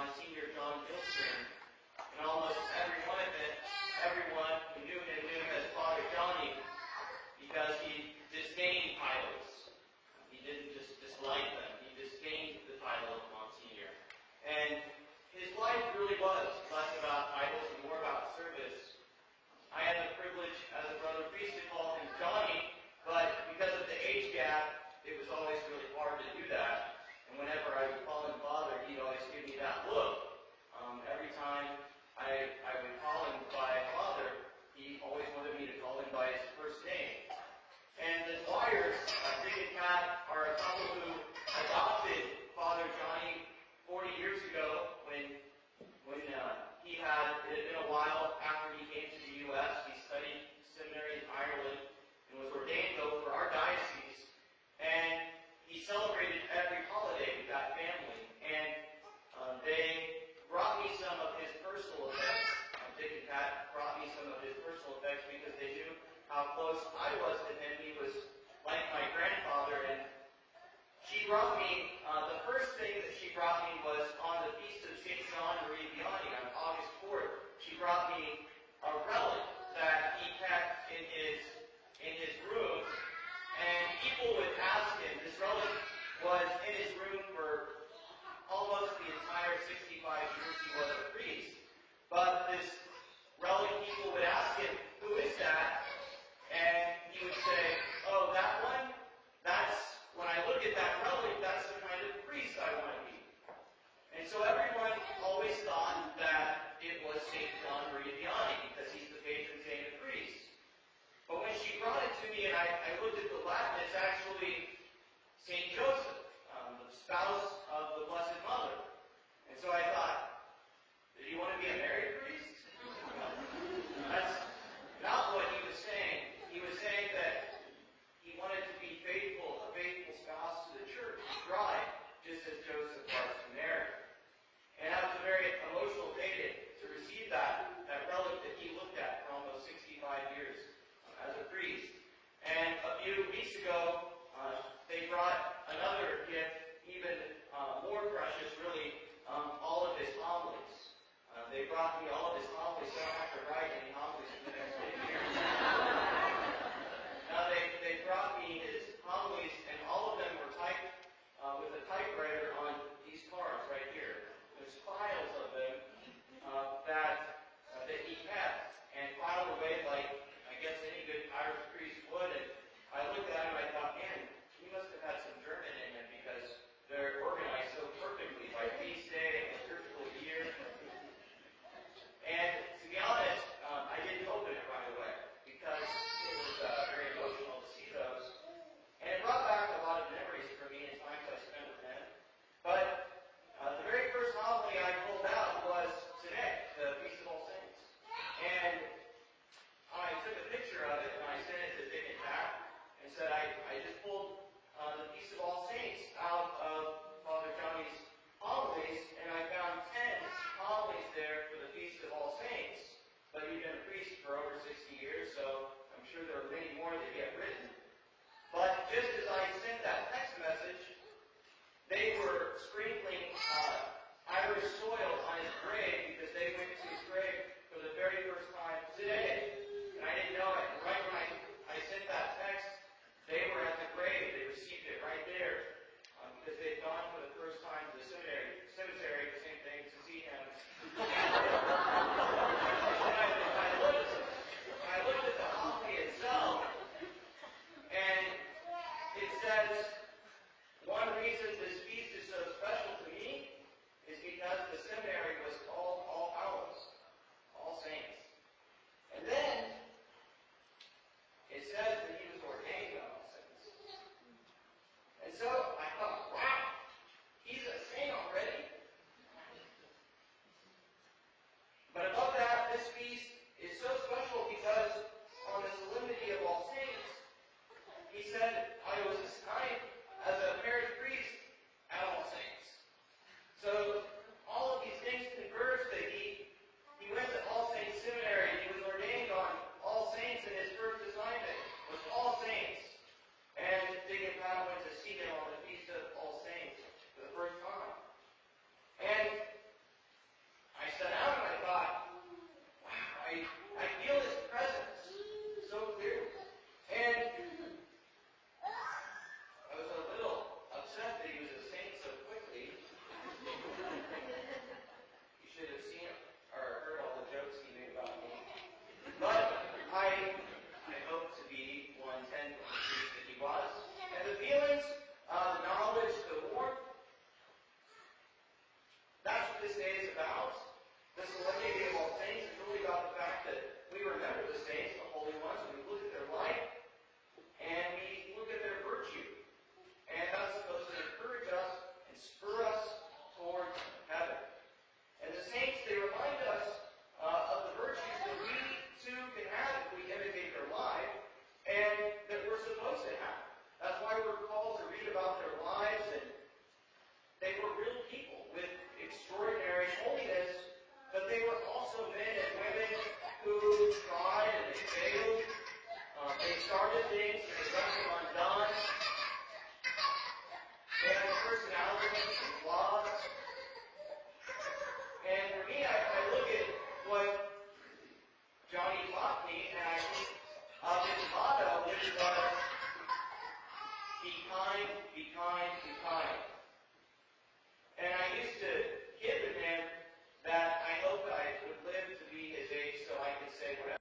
Monsignor John Gilstern. And almost every one of it, everyone who knew him as Father Johnny because he disdained titles. He didn't just dislike them. He disdained the title of Monsignor. And his life really was less about titles and more about service. I had the privilege as a brother priest to call him Johnny, but because of the age gap, it was always really hard to do that. And whenever I would call him Father, he'd always give me that look. Every time I would call him by Father, he always wanted me to call him by his first name. And the Dwyers, Dick and Kat, are a couple who adopted Father Johnny 40 years ago when he had, it had been a while after he came to the U.S. He studied seminary in Ireland and was ordained, though, for our diocese. And he celebrated every holiday with that family. And they brought me some of his personal effects. Dick and Kat brought me some of his personal effects because they knew how close I was to him. He was like my grandfather. And she brought me, the first thing that she brought me was on the feast of St. John Marie Vianney on August 4th. She brought me a relic that he kept in his room. And people would ask him, this relic was in his room for almost the entire 65 years he was a priest. But this relic, people would ask him, who is that? And he would say, oh, that one? When I look at that relic, that's the kind of priest I want to be. And so everyone always thought that it was St. John Marie Vianney because he's the patron saint of priests. But when she brought it to me and I looked at the Latin, it's actually St. Joseph, the spouse of the Blessed Mother. And so I thought, do you want to be a married priest? That's not what he was saying. He was saying that he wanted to be faithful, a faithful spouse to the church, his bride, just as Joseph was to Mary. And that was a very emotional day to receive that relic that he looked at for almost 65 years as a priest. And a few weeks ago, they brought another gift, even more precious, really, all of his homilies. They brought me all of his homilies, so I don't have to write any homilies for the next 10 years. Now, they brought me his homilies, and all of them were typed with a typewriter on these cards right here. There's files of them that he kept and filed away like, I guess, any good Irish priest would. And I looked at him and I thought, man, he must have had some German in him because they're organized so perfectly by feast day and liturgical year. And to be honest, I didn't Day is about, the Solemnity of all saints, is really about the fact that we remember the saints, the holy ones, and we look at their life, and we look at their virtue. And that's supposed to encourage us and spur us towards heaven. And the saints, they remind us of the virtues that we too can have if we imitate their life, and that we're supposed to have. That's why we're called to read about their lives, and they were real people with extraordinary holiness, but they were also men and women who tried and they failed. They started things and they left them undone. They had personalities and flaws. And for me, I look at what Johnny taught me, and I think of his motto, which was, be kind, be kind, be kind. And I used to